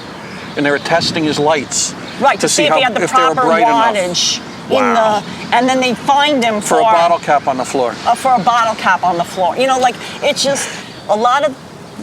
and they were testing his lights. Right, to see if he had the if they were proper bright enough. wattage and then they fined him For a bottle cap on the floor. for a bottle cap on the floor. It's just a lot of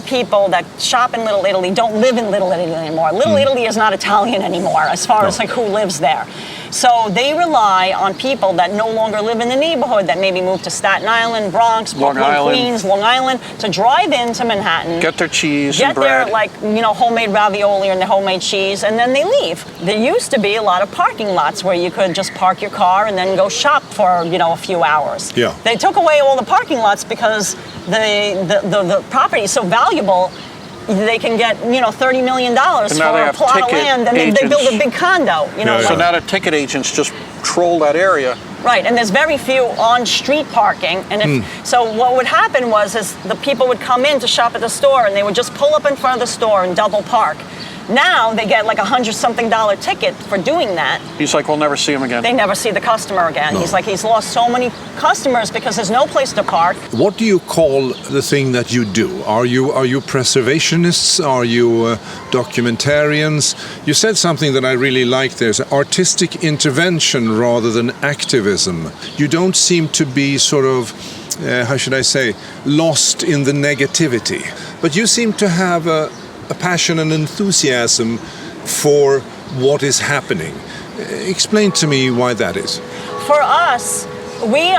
people that shop in Little Italy don't live in Little Italy anymore. Little Italy is not Italian anymore as far as who lives there. So they rely on people that no longer live in the neighborhood, that maybe moved to Staten Island, Bronx, Brooklyn, Queens, Long Island, to drive into Manhattan. Get their cheese Get and bread. their homemade ravioli and their homemade cheese, and then they leave. There used to be a lot of parking lots where you could just park your car and then go shop for a few hours. Yeah. They took away all the parking lots because the property is so valuable. They can get $30 million for a plot of land, and they build a big condo. So now the ticket agents just troll that area. Right, and there's very few on-street parking, and so what would happen is the people would come in to shop at the store, and they would just pull up in front of the store and double park. Now they get like $100-something ticket for doing that. He's like, we'll never see him again. They never see the customer again. No. He's like, he's lost so many customers because there's no place to park. What do you call the thing that you do? Are you preservationists? Are you documentarians? You said something that I really liked. There's artistic intervention rather than activism. You don't seem to be sort of, how should I say, lost in the negativity. But you seem to have a passion and enthusiasm for what is happening. Explain to me why that is. For us, we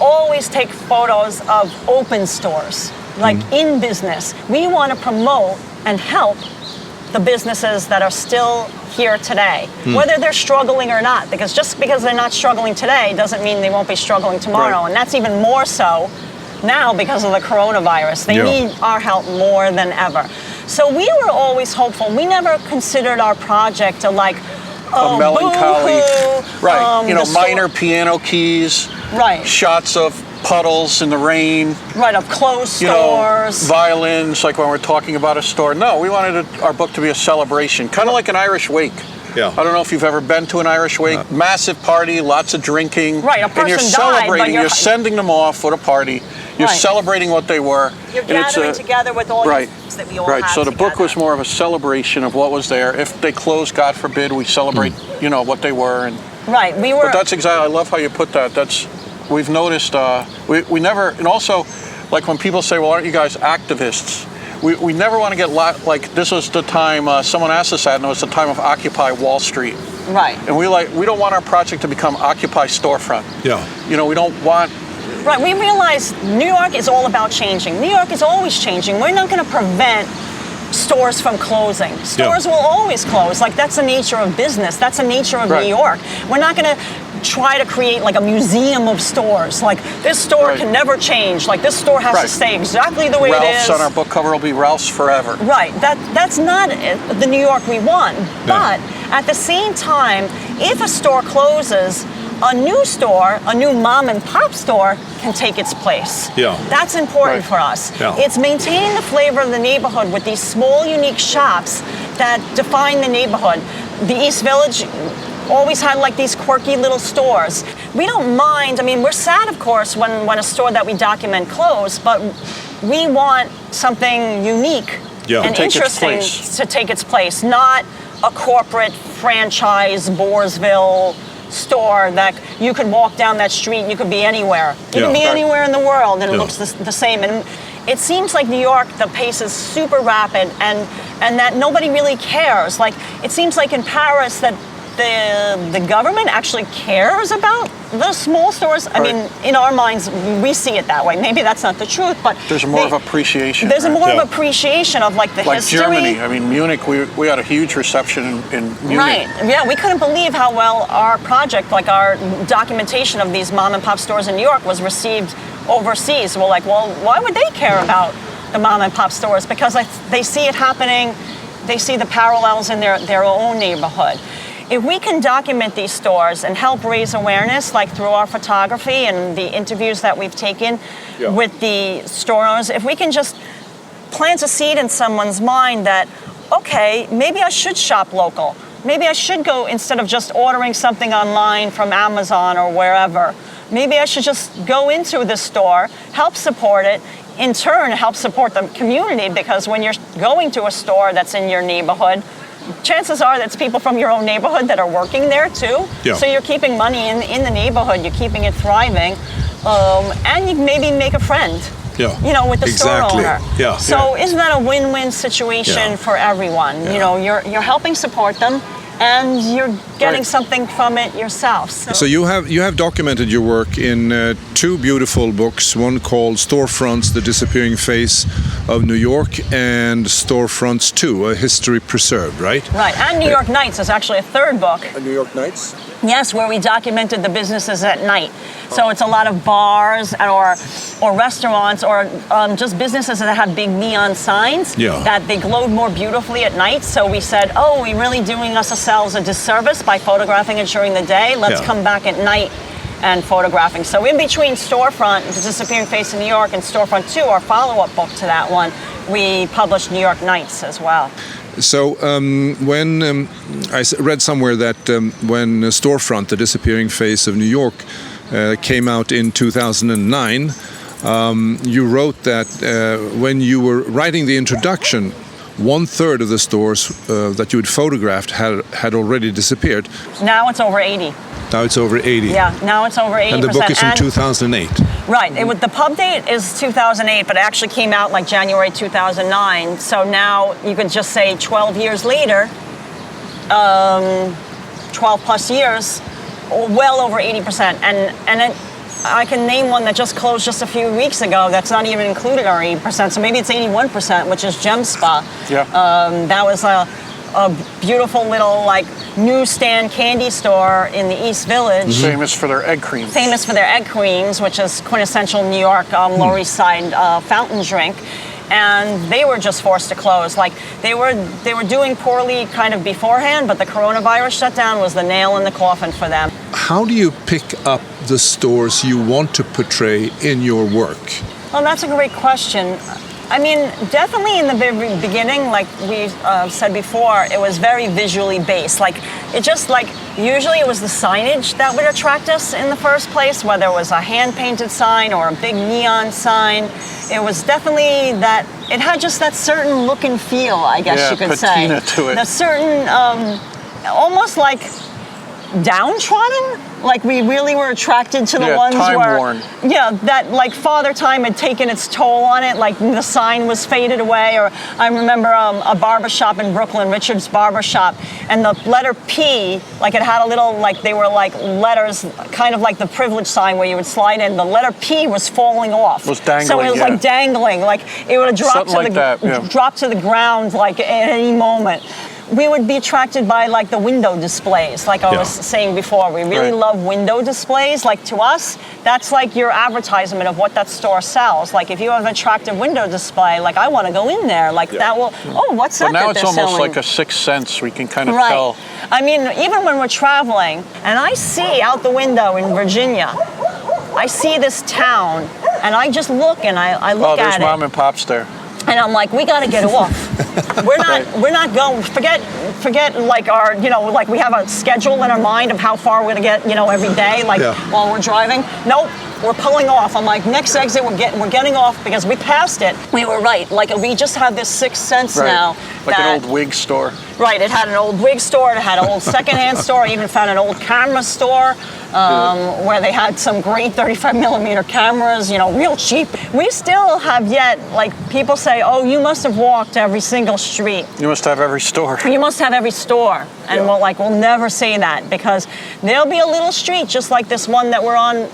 always take photos of open stores, like in business. We want to promote and help the businesses that are still here today, whether they're struggling or not, because just because they're not struggling today doesn't mean they won't be struggling tomorrow. Right. And that's even more so now because of the coronavirus. They need our help more than ever. So we were always hopeful. We never considered our project a a melancholy, boo-hoo, right? Minor piano keys, right? Shots of puddles in the rain, right? Of closed stores, violins, like when we're talking about a store. No, we wanted our book to be a celebration, kind of like an Irish wake. Yeah. I don't know if you've ever been to an Irish wake. Massive party, lots of drinking. Right, a person and you're died, celebrating. but You're sending them off with a party. You're celebrating what they were. You're gathering together with all the things that we all Right, have so the book together. was more of a celebration of what was there. If they close, God forbid, we celebrate, what they were. And right, we were. But that's exactly. I love how you put that. We've noticed. We never. And also, like when people say, "Well, aren't you guys activists?" we never want to get like this was the time someone asked us that, and it was the time of Occupy Wall Street. Right. And we don't want our project to become Occupy Storefront. Yeah. You know, we don't want. Right. We realize New York is all about changing. New York is always changing. We're not going to prevent stores from closing. Stores will always close. Like, that's the nature of business. That's the nature of New York. We're not going to try to create like a museum of stores. Like, this store can never change. Like, this store has to stay exactly the way it is. Ralph's on our book cover will be Ralph's forever. Right. That's not the New York we want. But at the same time, if a store closes, a new store, a new mom and pop store can take its place. Yeah. That's important for us. Yeah. It's maintaining the flavor of the neighborhood with these small, unique shops that define the neighborhood. The East Village always had like these quirky little stores. We don't mind, I mean, we're sad, of course, when a store that we document closed, but we want something unique and interesting to take its place, not a corporate franchise Boersville store that you could walk down that street and you could be anywhere. You can be anywhere in the world and it looks the same. And it seems like New York, the pace is super rapid and that nobody really cares. Like, it seems like in Paris that the government actually cares about the small stores. I mean, in our minds, we see it that way. Maybe that's not the truth, but there's more of appreciation. There's more of appreciation of like the history. Like Germany. I mean, Munich. We had a huge reception in Munich. Right. Yeah, we couldn't believe how well our project, like our documentation of these mom and pop stores in New York, was received overseas. We're like, well, why would they care about the mom and pop stores? Because they see it happening. They see the parallels in their own neighborhood. If we can document these stores and help raise awareness, like through our photography and the interviews that we've taken with the store owners, if we can just plant a seed in someone's mind that, okay, maybe I should shop local. Maybe I should go, instead of just ordering something online from Amazon or wherever, maybe I should just go into the store, help support it, in turn help support the community, because when you're going to a store that's in your neighborhood, chances are that's people from your own neighborhood that are working there too. Yeah. So you're keeping money in the neighborhood, you're keeping it thriving, and you maybe make a friend. Yeah. You know, with the store owner. Yeah. So isn't that a win-win situation for everyone? You know, you're helping support them, and you're getting something from it yourself. So you have documented your work in two beautiful books, one called Storefronts, The Disappearing Face of New York, and Storefronts 2, A History Preserved, right? Right, and New York Nights is actually a third book. New York Nights? Yes, where we documented the businesses at night. So it's a lot of bars or restaurants or just businesses that have big neon signs that they glowed more beautifully at night. So we said, oh, we're really doing ourselves a disservice by photographing it during the day. Let's come back at night and photographing. So in between Storefront, The Disappearing Face in New York, and Storefront 2, our follow-up book to that one, we published New York Nights as well. So when I read somewhere that when Storefront, The Disappearing Face of New York, came out in 2009, you wrote that when you were writing the introduction, 1/3 of the stores that you had photographed had already disappeared. Now it's over 80. Now it's over 80. Yeah, now it's over 80%. And the book is from 2008. Right. The pub date is 2008, but it actually came out like January 2009. So now you could just say 12 years later, 12 plus years, well over 80%. And I can name one that just closed just a few weeks ago that's not even included our 80%. So maybe it's 81%, which is Gem Spa. Yeah. That was a beautiful little like newsstand candy store in the East Village. Famous for their egg creams. Famous for their egg creams, which is quintessential New York Lower East Side fountain drink. And they were just forced to close. Like they were doing poorly kind of beforehand, but the coronavirus shutdown was the nail in the coffin for them. How do you pick up the stores you want to portray in your work? Well, that's a great question. I mean, definitely in the very beginning, like we said before, it was very visually based. Like, usually it was the signage that would attract us in the first place, whether it was a hand-painted sign or a big neon sign. It was definitely that, it had just that certain look and feel, I guess you could say. Patina to it. The certain, almost like downtrodden. Like we really were attracted to the ones where, time-worn. Yeah, that like Father Time had taken its toll on it. Like the sign was faded away. Or I remember a barbershop in Brooklyn, Richard's Barbershop, and the letter P, like it had a little, like they were like letters, kind of like the privilege sign where you would slide in. The letter P was falling off. Was dangling. So it was like dangling, like it would have dropped dropped to the ground like at any moment. We would be attracted by like the window displays, like I was saying before. We really love window displays. Like to us, that's like your advertisement of what that store sells. Like if you have an attractive window display, like I want to go in there. Like that will, what's that? But now that it's almost selling? like a sixth sense. We can kind of tell. I mean, even when we're traveling, and I see out the window in Virginia, I see this town, and I just look and I look at it. Oh, there's mom and pops there. And I'm like, we got to get off. We're not going. Forget like our, like we have a schedule in our mind of how far we're gonna get, every day, like while we're driving. Nope, we're pulling off. I'm like, next exit, we're getting off because we passed it. We were right. Like we just have this sixth sense now. Like an old wig store. Right. It had an old wig store. It had an old secondhand store. I even found an old camera store. Where they had some great 35mm cameras, real cheap. We still have yet, like people say, oh, you must have walked every single street. You must have every store. You must have every store. And we'll never say that because there'll be a little street just like this one that we're on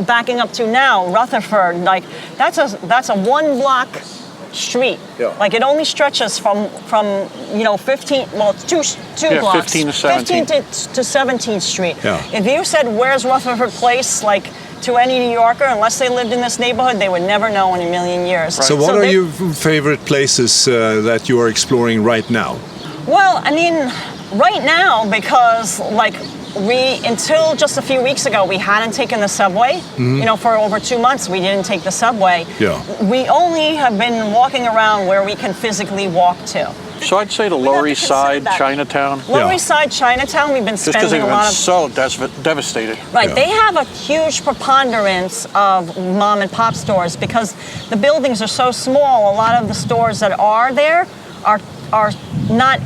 backing up to now, Rutherford. Like that's a 1 block street. Like it only stretches from 15, well, it's two blocks. 15 to 17. 15 to 17th Street. If you said, where's Rutherford Place, like to any New Yorker, unless they lived in this neighborhood, they would never know in a million years. So what are your favorite places that you are exploring right now? Well, I mean, right now, because like until just a few weeks ago, we hadn't taken the subway. For over 2 months, we didn't take the subway. We only have been walking around where we can physically walk to. So I'd say the Lower East Side, Chinatown. Lower East Side, Chinatown, we've been spending a lot of... Just because they've been so devastated. Right, they have a huge preponderance of mom and pop stores because the buildings are so small. A lot of the stores that are there are not,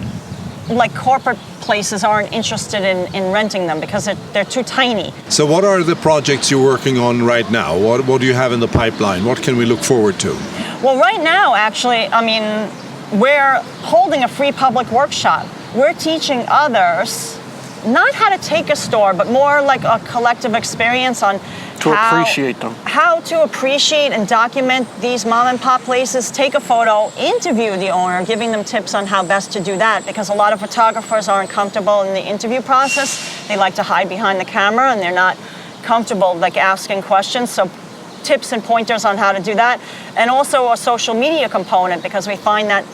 like corporate places aren't interested in renting them because they're too tiny. So what are the projects you're working on right now? What do you have in the pipeline? What can we look forward to? Well, right now, actually, I mean, we're holding a free public workshop. We're teaching others not how to take a store, but more like a collective experience on appreciate them. How to appreciate and document these mom and pop places, take a photo, interview the owner, giving them tips on how best to do that, because a lot of photographers aren't comfortable in the interview process. They like to hide behind the camera and they're not comfortable like asking questions. So tips and pointers on how to do that. And also a social media component, because we find that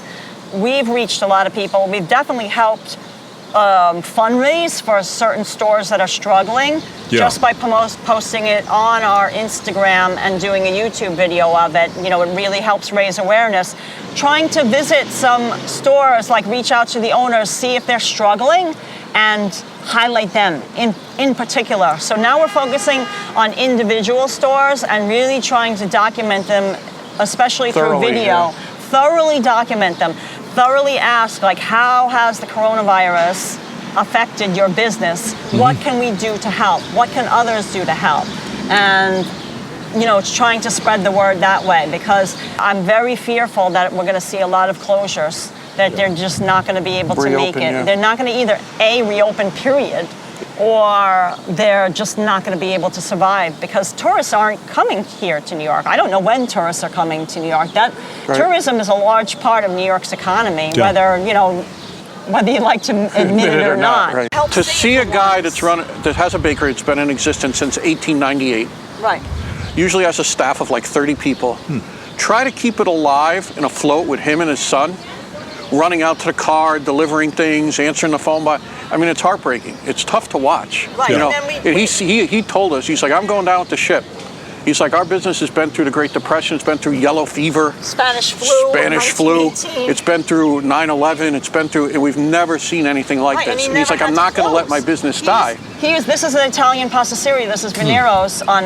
we've reached a lot of people. We've definitely helped fundraise for certain stores that are struggling just by posting it on our Instagram and doing a YouTube video of it. It really helps raise awareness. Trying to visit some stores, like reach out to the owners, see if they're struggling and highlight them in particular. So now we're focusing on individual stores and really trying to document them, especially through video. Thoroughly document them. Thoroughly ask, like, how has the coronavirus affected your business? What can we do to help? What can others do to help? And, it's trying to spread the word that way, because I'm very fearful that we're going to see a lot of closures, that they're just not going to be able to make it. They're not going to either, A, reopen, period, or they're just not going to be able to survive because tourists aren't coming here to New York. I don't know when tourists are coming to New York. Tourism is a large part of New York's economy, whether you like to admit it or not. Right. To see a guy that has a bakery that's been in existence since 1898, usually has a staff of like 30 people, try to keep it alive and afloat with him and his son, running out to the car, delivering things, answering the phone. I mean, it's heartbreaking. It's tough to watch. Right. And he told us, he's like, I'm going down with the ship. He's like, our business has been through the Great Depression. It's been through yellow fever. Spanish flu. It's been through 9/11. It's been through, and we've never seen anything like this. And he's like, I'm not going to let my business die. This is an Italian pasticceria. This is Venero's on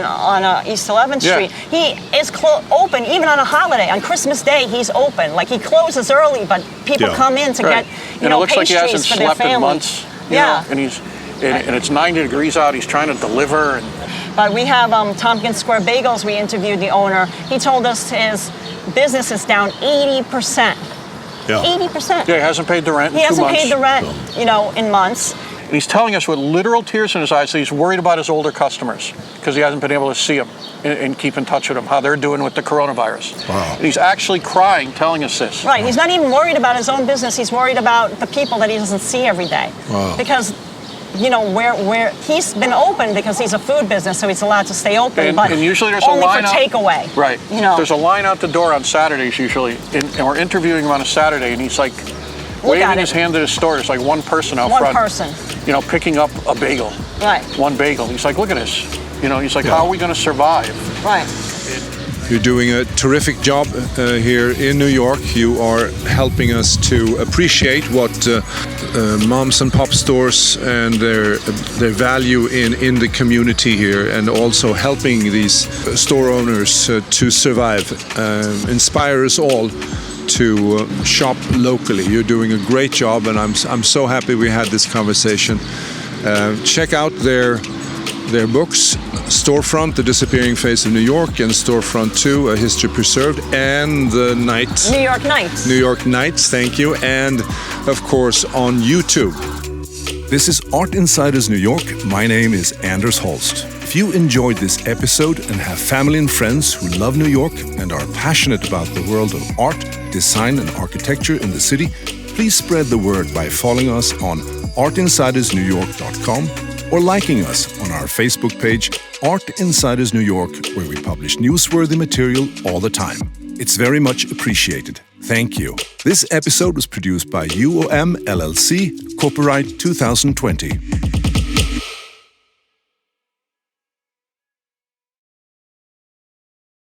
East 11th Street. He is open even on a holiday. On Christmas Day, he's open. Like, he closes early, but people come in to get, and it looks like he hasn't for their slept family. in months. You know, and and it's 90 degrees out. He's trying to deliver. But we have Tompkins Square Bagels. We interviewed the owner. He told us his business is down 80%. Yeah. 80%. Yeah, he hasn't paid the rent in 2 months. He hasn't paid the rent, in months. And he's telling us with literal tears in his eyes that he's worried about his older customers because he hasn't been able to see them and keep in touch with them, how they're doing with the coronavirus. Wow. And he's actually crying, telling us this. Right. He's not even worried about his own business. He's worried about the people that he doesn't see every day. Wow. Because, where he's been open because he's a food business, so he's allowed to stay open, but and usually there's only a line for takeaway. Right. There's a line out the door on Saturdays usually, and we're interviewing him on a Saturday, and he's like waving his hand at his store. There's like one person out front. One person. Picking up a bagel. Right. One bagel. He's like, look at this. He's like, how are we going to survive? Right. You're doing a terrific job here in New York. You are helping us to appreciate what moms and pop stores and their value in the community here, and also helping these store owners to survive. Inspire us all to shop locally. You're doing a great job, and I'm so happy we had this conversation. Check out their books, Storefront, The Disappearing Face of New York, and Storefront 2, A History Preserved, and The Night. New York Nights. New York Nights, thank you. And, of course, on YouTube. This is Art Insiders New York. My name is Anders Holst. If you enjoyed this episode and have family and friends who love New York and are passionate about the world of art, design, and architecture in the city, please spread the word by following us on artinsidersnewyork.com or liking us on our Facebook page, Art Insiders New York, where we publish newsworthy material all the time. It's very much appreciated. Thank you. This episode was produced by UOM LLC, copyright 2020.